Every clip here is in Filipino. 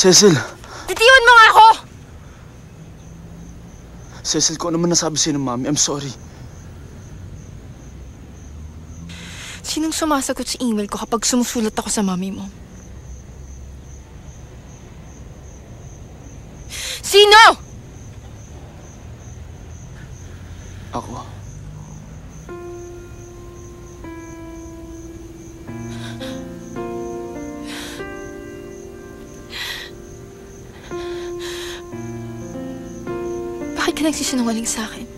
Cecil! Titiwan mo nga ako! Cecil, kung ano man nasabi sa'yo ng mami, I'm sorry. Sinong sumasagot sa email ko kapag sumusulat ako sa mami mo? Sino? Ako. Bakit ka nagsisinungaling sa akin?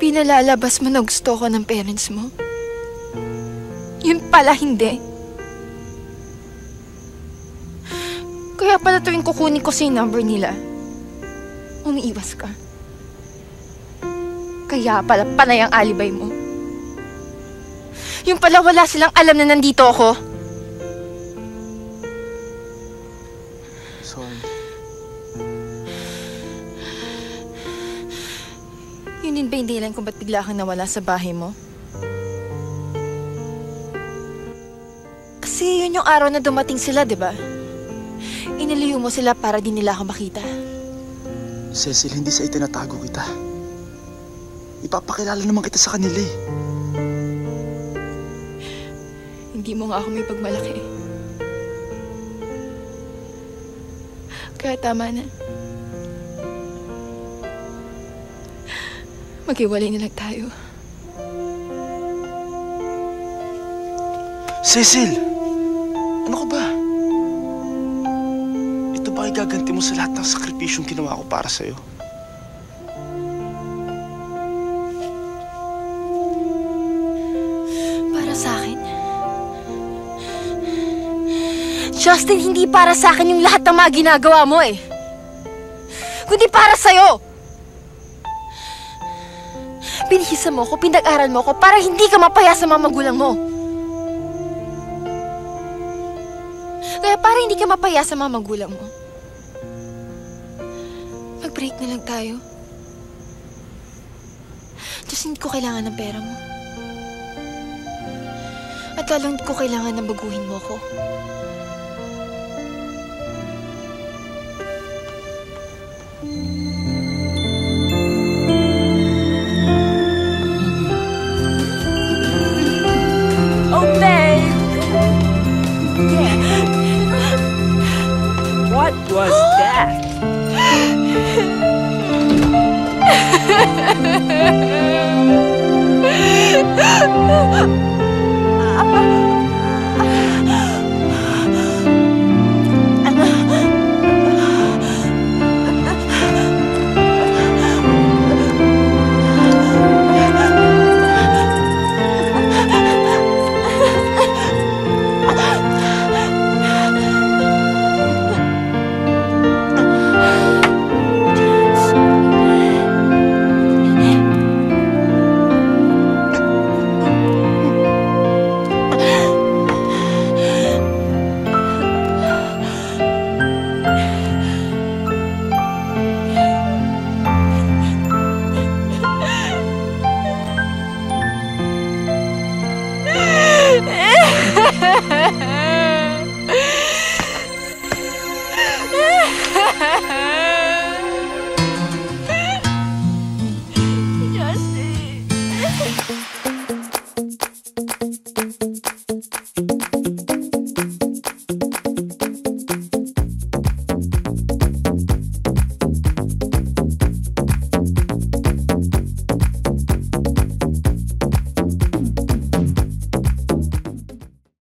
Pinalalabas mo na gusto ko ng parents mo? Yun pala hindi. Kaya pala tuwing kukunin ko sa number nila, umiiwas ka. Kaya pala panay ang alibay mo. Yung pala wala silang alam na nandito ako. Sorry. Yun din ba yung dahilan kung ba't bigla kang nawala sa bahay mo? Kasi yun yung araw na dumating sila, di ba? Iniliyo mo sila para di nila ako makita. Cecil, hindi sa itinatago kita. Ipapakilala naman kita sa kanila eh. Hindi mo nga ako may pagmalaki. Kaya tama na. Maghiwalay na lang tayo. Cecil! Ano ka ba? Ito ba igaganti mo sa lahat ng sakripisyong ginawa ko para sa'yo? Para sa akin? Justin, hindi para sa akin yung lahat ng mga ginagawa mo eh. Kundi para sa'yo. Binihisa mo ko, pinag-aral mo ko para hindi ka mapaya sa mga magulang mo. Kaya para hindi ka mapaya sa mga magulang mo, mag-break na lang tayo. Just hindi ko kailangan ng pera mo. At lalong hindi ko kailangan na baguhin mo ko. What was that?